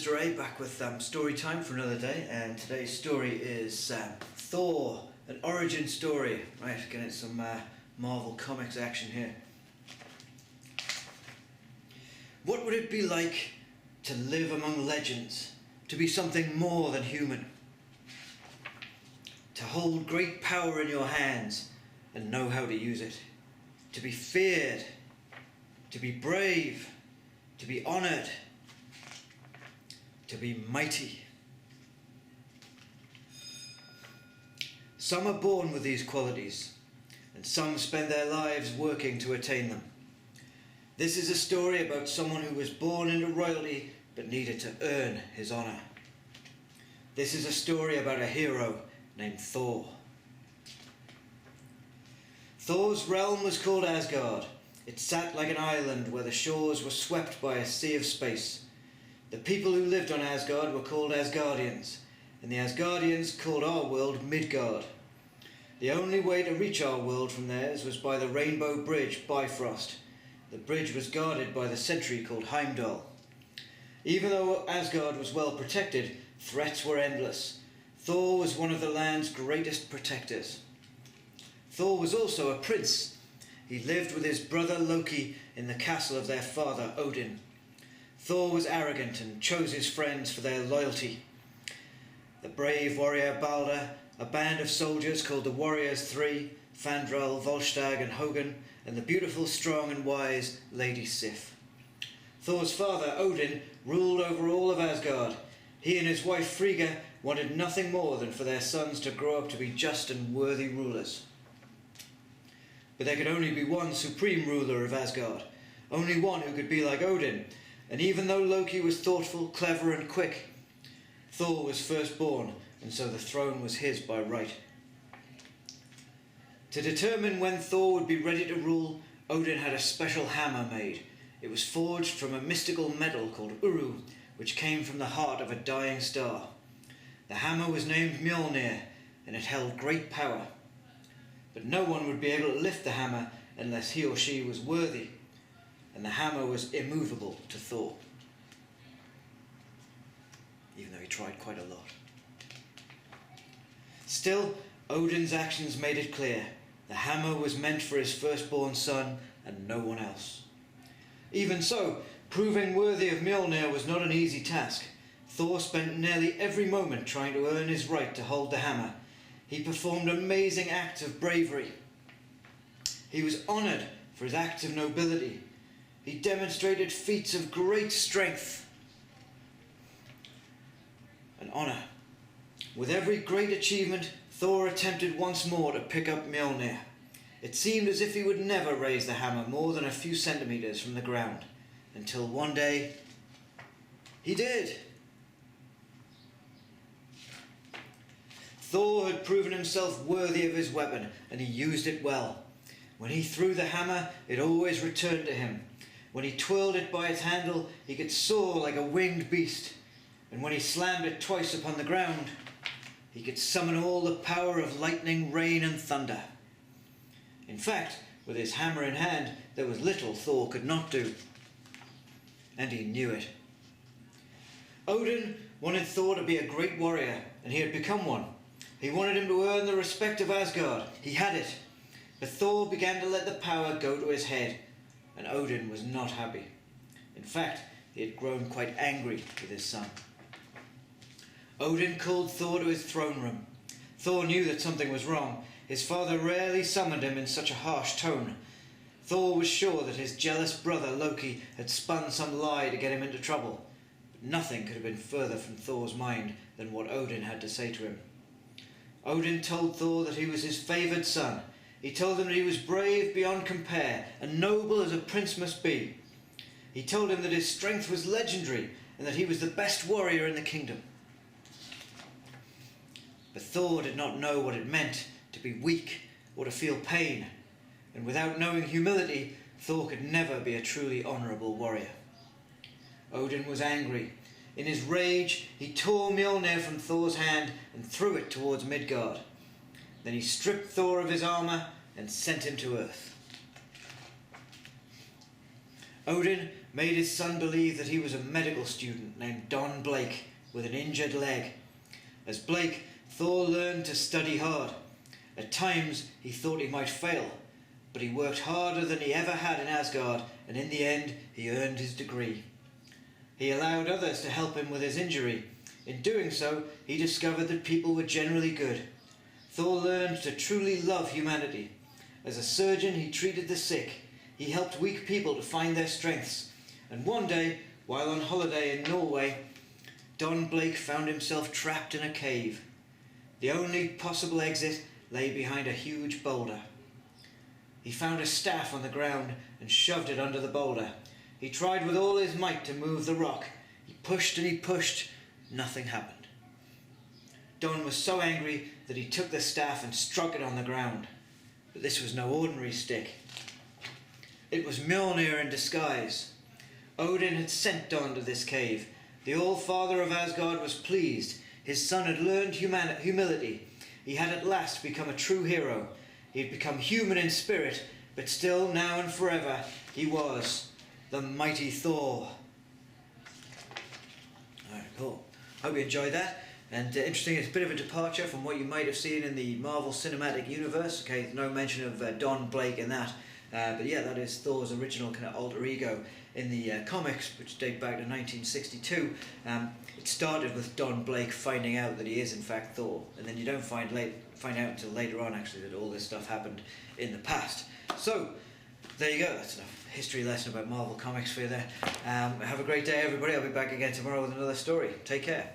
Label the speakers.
Speaker 1: Mr. A, back with story time for another day, and today's story is Thor, an origin story. Right, getting some Marvel Comics action here. What would it be like to live among legends, to be something more than human? To hold great power in your hands and know how to use it. To be feared, to be brave, to be honoured, to be mighty. Some are born with these qualities, and some spend their lives working to attain them. This is a story about someone who was born into royalty but needed to earn his honour. This is a story about a hero named Thor. Thor's realm was called Asgard. It sat like an island where the shores were swept by a sea of space. The people who lived on Asgard were called Asgardians, and the Asgardians called our world Midgard. The only way to reach our world from theirs was by the Rainbow Bridge, Bifrost. The bridge was guarded by the sentry called Heimdall. Even though Asgard was well protected, threats were endless. Thor was one of the land's greatest protectors. Thor was also a prince. He lived with his brother Loki in the castle of their father Odin. Thor was arrogant and chose his friends for their loyalty. The brave warrior Balder, a band of soldiers called the Warriors Three, Fandral, Volstagg and Hogun, and the beautiful, strong and wise Lady Sif. Thor's father Odin ruled over all of Asgard. He and his wife Frigga wanted nothing more than for their sons to grow up to be just and worthy rulers. But there could only be one supreme ruler of Asgard, only one who could be like Odin. And even though Loki was thoughtful, clever and quick, Thor was firstborn, and so the throne was his by right. To determine when Thor would be ready to rule, Odin had a special hammer made. It was forged from a mystical metal called Uru, which came from the heart of a dying star. The hammer was named Mjolnir, and it held great power. But no one would be able to lift the hammer unless he or she was worthy, and the hammer was immovable to Thor, even though he tried quite a lot. Still, Odin's actions made it clear. The hammer was meant for his firstborn son and no one else. Even so, proving worthy of Mjolnir was not an easy task. Thor spent nearly every moment trying to earn his right to hold the hammer. He performed amazing acts of bravery. He was honoured for his acts of nobility. He demonstrated feats of great strength and honour. With every great achievement, Thor attempted once more to pick up Mjolnir. It seemed as if he would never raise the hammer more than a few centimetres from the ground, until one day he did. Thor had proven himself worthy of his weapon, and he used it well. When he threw the hammer, it always returned to him. When he twirled it by its handle, he could soar like a winged beast. And when he slammed it twice upon the ground, he could summon all the power of lightning, rain and thunder. In fact, with his hammer in hand, there was little Thor could not do. And he knew it. Odin wanted Thor to be a great warrior, and he had become one. He wanted him to earn the respect of Asgard. He had it. But Thor began to let the power go to his head, and Odin was not happy. In fact, he had grown quite angry with his son. Odin called Thor to his throne room. Thor knew that something was wrong. His father rarely summoned him in such a harsh tone. Thor was sure that his jealous brother Loki had spun some lie to get him into trouble. But nothing could have been further from Thor's mind than what Odin had to say to him. Odin told Thor that he was his favoured son. He told him that he was brave beyond compare, and noble as a prince must be. He told him that his strength was legendary, and that he was the best warrior in the kingdom. But Thor did not know what it meant to be weak or to feel pain, and without knowing humility, Thor could never be a truly honourable warrior. Odin was angry. In his rage, he tore Mjolnir from Thor's hand and threw it towards Midgard. Then he stripped Thor of his armour and sent him to Earth. Odin made his son believe that he was a medical student named Don Blake with an injured leg. As Blake, Thor learned to study hard. At times he thought he might fail, but he worked harder than he ever had in Asgard, and in the end he earned his degree. He allowed others to help him with his injury. In doing so, he discovered that people were generally good. Thor learned to truly love humanity. As a surgeon, he treated the sick. He helped weak people to find their strengths. And one day, while on holiday in Norway, Don Blake found himself trapped in a cave. The only possible exit lay behind a huge boulder. He found a staff on the ground and shoved it under the boulder. He tried with all his might to move the rock. He pushed and he pushed. Nothing happened. Don was so angry that he took the staff and struck it on the ground. But this was no ordinary stick. It was Mjolnir in disguise. Odin had sent Don to this cave. The All-Father of Asgard was pleased. His son had learned humility. He had at last become a true hero. He had become human in spirit, but still, now and forever, he was the Mighty Thor. Alright, cool. Hope you enjoyed that. And interesting, it's a bit of a departure from what you might have seen in the Marvel Cinematic Universe. Okay, no mention of Don Blake in that. But yeah, that is Thor's original kind of alter ego in the comics, which date back to 1962. It started with Don Blake finding out that he is in fact Thor, and then you don't find out until later on actually that all this stuff happened in the past. So there you go. That's enough history lesson about Marvel Comics for you there. Have a great day, everybody. I'll be back again tomorrow with another story. Take care.